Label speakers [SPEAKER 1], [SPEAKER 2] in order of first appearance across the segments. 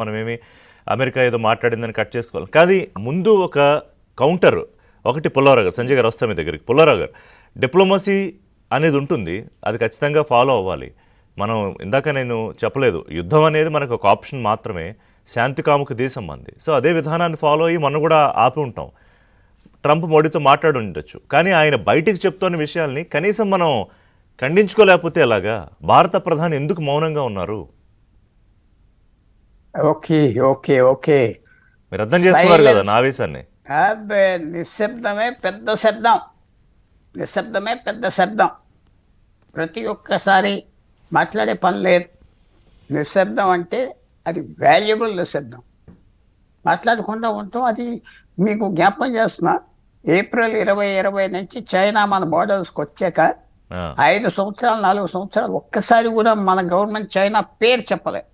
[SPEAKER 1] మనమేమి అమెరికా ఏదో మాట్లాడిందని కట్ చేసుకోవాలి. కానీ ముందు ఒక కౌంటర్ ఒకటి పుల్లారావు గారు, సంజయ్ గారు వస్తాం మీ దగ్గరికి. పుల్లారావు గారు, డిప్లొమసీ అనేది ఉంటుంది, అది ఖచ్చితంగా ఫాలో అవ్వాలి. మనం ఇందాక నేను చెప్పలేదు, యుద్ధం అనేది మనకు ఒక ఆప్షన్ మాత్రమే, శాంతి కాముక దేశం మంది. సో అదే విధానాన్ని ఫాలో అయ్యి మనం కూడా ఆపి ఉంటాం. ట్రంప్ మోడీతో మాట్లాడి ఉండొచ్చు, కానీ ఆయన బయటికి చెప్తున్న విషయాల్ని కనీసం మనం ఖండించుకోలేకపోతే ఎలాగా? భారత ప్రధాని ఎందుకు మౌనంగా ఉన్నారు?
[SPEAKER 2] ఓకే ఓకే ఓకే
[SPEAKER 1] మీరు అర్థం చేసుకున్నారు కదా నా ఆవేశాన్ని.
[SPEAKER 2] అబ్బే, నిశ్శబ్దమే పెద్ద శబ్దం, నిశ్శబ్దమే పెద్ద శబ్దం. ప్రతి ఒక్కసారి మాట్లాడే పని లేదు. నిశ్శబ్దం అంటే అది వాల్యుబుల్ నిశ్శబ్దం. మాట్లాడకుండా ఉంటాం. అది మీకు జ్ఞాపకం చేస్తున్నా, ఏప్రిల్ 2020 నుంచి చైనా మన బోర్డర్స్కి వచ్చాక 5 సంవత్సరాలు 4 సంవత్సరాలు ఒక్కసారి కూడా మన గవర్నమెంట్ చైనా పేరు చెప్పలేదు.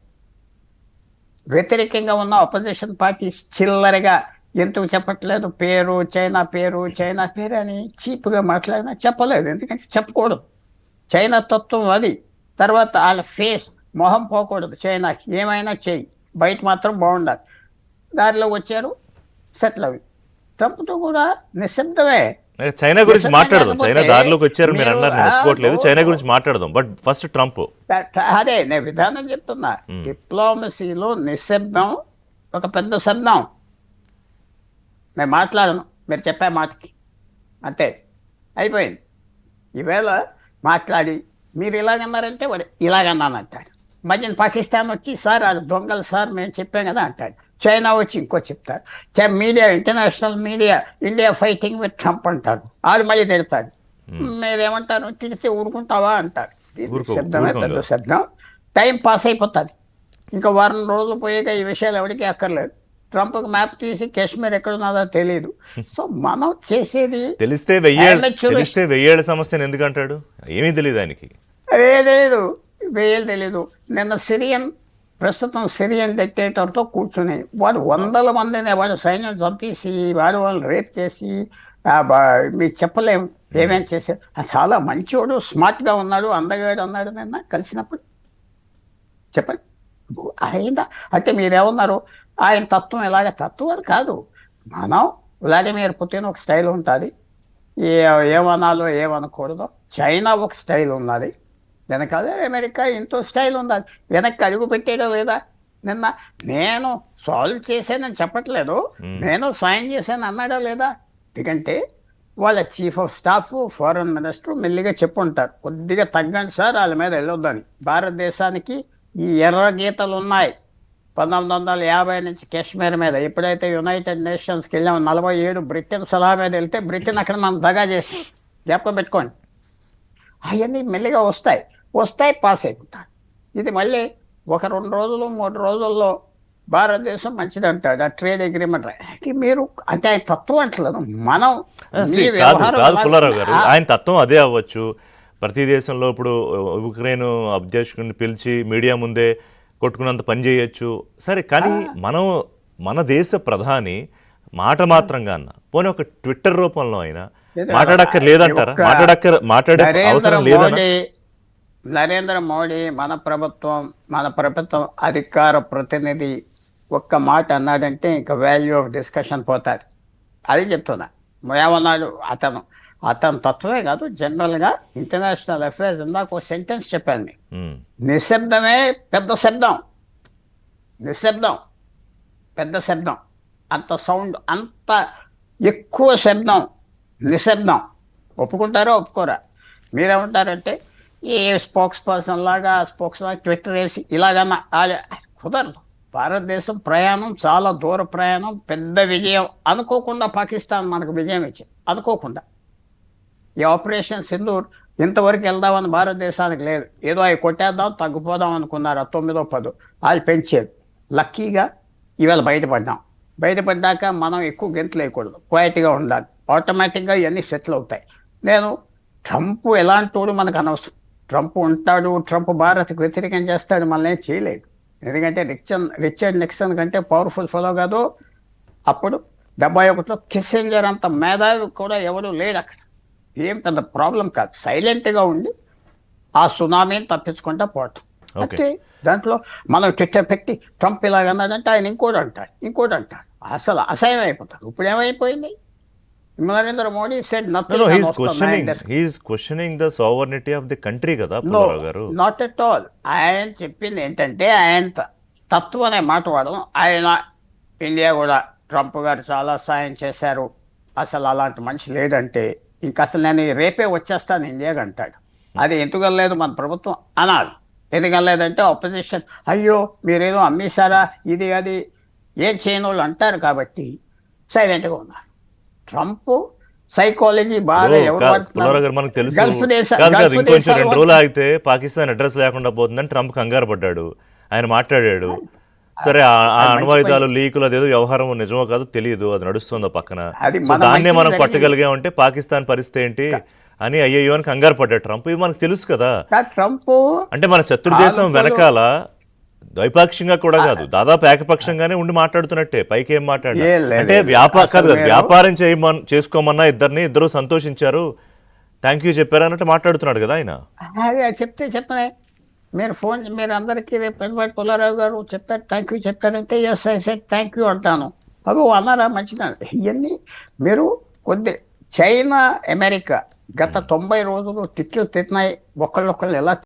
[SPEAKER 2] వ్యతిరేకంగా ఉన్న అపోజిషన్ పార్టీస్ చిల్లరగా ఎందుకు చెప్పట్లేదు పేరు, చైనా పేరు చైనా పేరు అని చీప్గా మాట్లాడినా చెప్పలేదు. ఎందుకంటే చెప్పకూడదు, చైనా తత్వం అది. తర్వాత వాళ్ళ ఫేస్, మొహం పోకూడదు. చైనాకి ఏమైనా చేయి, బయట మాత్రం బాగుండాలి. దారిలో వచ్చారు, సెటిల్ అవి. ట్రంప్తో కూడా నిశ్శబ్దమే.
[SPEAKER 1] చైనా గురించి మాట్లాడదాం. చైనా దారిలోకి వచ్చారు మీరు అన్నారు, నేను ఒప్పుకోవట్లేదు. చైనా గురించి మాట్లాడదాం, బట్ ఫస్ట్ ట్రంప్.
[SPEAKER 2] అదే నేను విధానం చెప్తున్నా. డిప్లొమసీలో నిశ్శబ్దం ఒక పెద్ద శబ్దం. నేను మాట్లాడను, మీరు చెప్పే మాటకి అంతే, అయిపోయింది. ఈవేళ మాట్లాడి మీరు ఇలాగన్నారంటే వాడు ఇలాగన్నాను అంటాడు. మధ్యన పాకిస్తాన్ వచ్చి సార్ అది దొంగలు సార్ మేము చెప్పాం కదా అంటాడు. చైనా వచ్చి ఇంకో చెప్తారు. Media, international media, India fighting with Trump అంటారు. ఆడు మళ్ళీ తిడతాడు. మీరేమంటారు, తిడితే ఊరుకుంటావా అంటారు. శబ్దమే పెద్ద శబ్దం. టైం పాస్ అయిపోతుంది. ఇంకా వారం రోజులు పోయాక ఈ విషయాలు ఎవరికి అక్కర్లేదు. ట్రంప్కి మ్యాప్ తీసి కాశ్మీర్ ఎక్కడున్నదో తెలియదు. సో మనం చేసేది
[SPEAKER 1] తెలిస్తే 1000 సమస్యను ఎందుకంటాడు? ఏమీ తెలియదు ఆయనకి,
[SPEAKER 2] అదే తెలియదు, వేయాలి తెలీదు. నిన్న ప్రస్తుతం సిరియన్ డిక్టేటర్తో కూర్చుని వాడు 100 మందిని వాడు సైన్యం చంపేసి వాడు వాళ్ళని రేప్ చేసి మీకు చెప్పలేము ఏమేం చేశారు. చాలా మంచోడు, స్మార్ట్గా ఉన్నాడు, అందగాడు అన్నాడు నిన్న కలిసినప్పుడు. చెప్పండి అయిందా? అంటే మీరేమన్నారు, ఆయన తత్వం ఎలాగ? తత్వం అని కాదు. మనం వ్లాదిమిర్ పుతిన్ ఒక స్టైల్ ఉంటుంది, ఏమనాలో ఏమనకూడదో. చైనా ఒక స్టైల్ ఉన్నది, వెనకాల అమెరికా ఇంతో స్టైల్ ఉన్నది. వెనక్కి అడుగు పెట్టేయడం లేదా? నిన్న నేను సాల్వ్ చేశానని చెప్పట్లేదు, నేను సాయం చేశాను అన్నాడా లేదా? ఎందుకంటే వాళ్ళ chief of staff, foreign minister మెల్లిగా చెప్పుంటారు, కొద్దిగా తగ్గండి సార్, వాళ్ళ మీద వెళ్ళొద్దని. భారతదేశానికి ఈ ఎర్ర గీతలు ఉన్నాయి 1950 నుంచి కాశ్మీర్ మీద. ఎప్పుడైతే యునైటెడ్ నేషన్స్కి వెళ్ళాము 47 బ్రిటన్ సలహా మీద వెళ్తే బ్రిటన్ అక్కడ మనం దగా చేసి, జ్ఞాపకం పెట్టుకోండి. అవన్నీ మెల్లిగా వస్తాయి పాస్ అయిపోతాయి. ఇది మళ్ళీ 1 2 రోజులు 3 రోజుల్లో భారతదేశం మంచిది అంటాడు ఆ ట్రేడ్ అగ్రిమెంట్. మీరు అంటే ఆయన తత్వం అంటలేదు, మనం
[SPEAKER 1] పుల్లారావు గారు ఆయన తత్వం అదే అవ్వచ్చు. ప్రతి దేశంలో ఇప్పుడు ఉక్రెయిన్ అధ్యక్షుడిని పిలిచి మీడియా ముందే కొట్టుకున్నంత పని చేయొచ్చు సరే, కానీ మన దేశ ప్రధాని మాట మాత్రంగా అన్న పోనీ ఒక ట్విట్టర్ రూపంలో అయినా మాట్లాడక్కర్లేదంటారా? మాట్లాడే అవసరం లేదన్నా?
[SPEAKER 2] నరేంద్ర మోడీ మన ప్రభుత్వం అధికార ప్రతినిధి ఒక్క మాట అన్నాడంటే ఇంకా వాల్యూ ఆఫ్ డిస్కషన్ పోతుంది. అది చెప్తున్నా. ఏమన్నాడు అతను తత్వమే కాదు, జనరల్గా ఇంటర్నేషనల్ అఫైర్స్ ఇందాక ఒక సెంటెన్స్ చెప్పాను. నిశ్శబ్దమే పెద్ద శబ్దం, నిశ్శబ్దం పెద్ద శబ్దం. అంత సౌండ్, అంత ఎక్కువ శబ్దం నిశ్శబ్దం. ఒప్పుకుంటారా ఒప్పుకోరా? మీరేమంటారంటే ఏ స్పోక్స్ పర్సన్ లాగా ట్విట్టర్ వేసి ఇలాగన్నా కుదరదు. భారతదేశం ప్రయాణం చాలా దూర ప్రయాణం, పెద్ద విజయం. అనుకోకుండా పాకిస్తాన్ మనకు విజయం ఇచ్చింది, అనుకోకుండా. ఈ ఆపరేషన్ సింధూర్ ఇంతవరకు వెళ్దామని భారతదేశానికి లేదు. ఏదో అవి కొట్టేద్దాం తగ్గిపోదాం అనుకున్నారు 9వ 10 వాళ్ళు పెంచారు. లక్కీగా ఇవాళ బయటపడ్డాక మనం ఎక్కువ గెంతులు వేయకూడదు, క్వైట్గా ఉండాలి. ఆటోమేటిక్గా ఇవన్నీ సెటిల్ అవుతాయి. ట్రంప్ ఎలాంటి మనకు అనవసరం. ట్రంప్ ఉంటాడు, ట్రంప్ భారత్కు వ్యతిరేకం చేస్తాడు, మనల్ని ఏం చేయలేడు. ఎందుకంటే రిచర్డ్ నిక్సన్ కంటే పవర్ఫుల్ ఫెలో కాదు. అప్పుడు 71లో కిస్సింజర్ అంత మేధావి కూడా ఎవరు లేడు అక్కడ. ఏం పెద్ద ప్రాబ్లం కాదు, సైలెంట్గా ఉండి ఆ సునామీని తప్పించుకుంటా పోవటం.
[SPEAKER 1] ఓకే.
[SPEAKER 2] అంతే. దాంట్లో మనం ట్విట్టర్ పెట్టి ట్రంప్ ఇలాగన్నాడంటే ఆయన ఇంకోటి అంటాడు. అసలు అసహ్యం అయిపోతాడు. ఇప్పుడు ఏమైపోయింది? Narendra Modi said
[SPEAKER 1] no
[SPEAKER 2] nothing అని వస్తున్నాయి.
[SPEAKER 1] He's questioning the sovereignty of the country కదా
[SPEAKER 2] no,
[SPEAKER 1] Pullarao garu.
[SPEAKER 2] Not at all. ఆయన చెప్పింది ఏంటంటే ఆయన తత్వం అనే మాట వాడడం. ఆయన ఇండియా కూడా ట్రంప్ గారు చాలా సాయం చేశారు, అసలు అలాంటి మనిషి లేదంటే ఇంక అసలు నేను రేపే వచ్చేస్తాను ఇండియాకి అంటాడు. అది ఎందుకలేదు మన ప్రభుత్వం అనాలి. ఎందుకలేదంటే ఆపోజిషన్ అయ్యో మీరేదో అమ్మేశారా ఇది అది ఏం చేయని వాళ్ళు అంటారు కాబట్టి సైలెంట్గా ఉన్నారు. ట్రంప్ సైకాలజీ బాగా ఎవరు
[SPEAKER 1] పుల్లారావు గారు మనకు తెలుసు.
[SPEAKER 2] గల్ఫ్
[SPEAKER 1] కాదు ఇంకొంచెం 2 రోజులు
[SPEAKER 2] దేశాలు
[SPEAKER 1] ఆగితే పాకిస్తాన్ అడ్రస్ లేకుండా పోతుందని ట్రంప్ కంగారు పడ్డాడు. ఆయన మాట్లాడాడు. సరే ఆ అణ్వాయుధాలు లీకులు అదేదో వ్యవహారం నిజమో కాదో తెలియదు, అది నడుస్తుందో పక్కన.
[SPEAKER 2] అది
[SPEAKER 1] సో
[SPEAKER 2] మన
[SPEAKER 1] దాన్నే
[SPEAKER 2] మంచిది
[SPEAKER 1] మనం
[SPEAKER 2] జరిగింది.
[SPEAKER 1] పట్టగలిగామంటే పాకిస్తాన్ పరిస్థితి ఏంటి అని అయ్యయ్యో అని కంగారు పడ్డాడు ట్రంప్. ఇది మనకు తెలుసు కదా.
[SPEAKER 2] ట్రంప్
[SPEAKER 1] అంటే మన శత్రు దేశం వెనకాల ద్వైపాక్షికంగా కూడా కాదు, దాదాపు ఏకపక్షంగానే ఉండి మాట్లాడుతున్నట్టే. పైకి ఏం మాట్లాడారు
[SPEAKER 2] ఏ లేదు,
[SPEAKER 1] అంటే
[SPEAKER 2] లేదు.
[SPEAKER 1] కాదు
[SPEAKER 2] అసలు
[SPEAKER 1] వ్యాపారం చేసుకోమన్నా ఇద్దరు సంతోషించారు, థ్యాంక్ యూ చెప్పారు అన్నట్టు మాట్లాడుతున్నాడు కదా ఆయన.
[SPEAKER 2] అదే చెప్పనే మీరు ఫోన్ మీరు అందరికీ రేపు పెద్దవాడి పుల్లారావు గారు చెప్పారు థ్యాంక్ యూ చెప్పారంటే yes I said thank you అంటాను. అవి అన్నారా మంచిగా. ఇవన్నీ మీరు చైనా అమెరికా గత 90 రోజులు తిట్లు తిన్నాయి, ఒకళ్ళొకళ్ళు ఎలా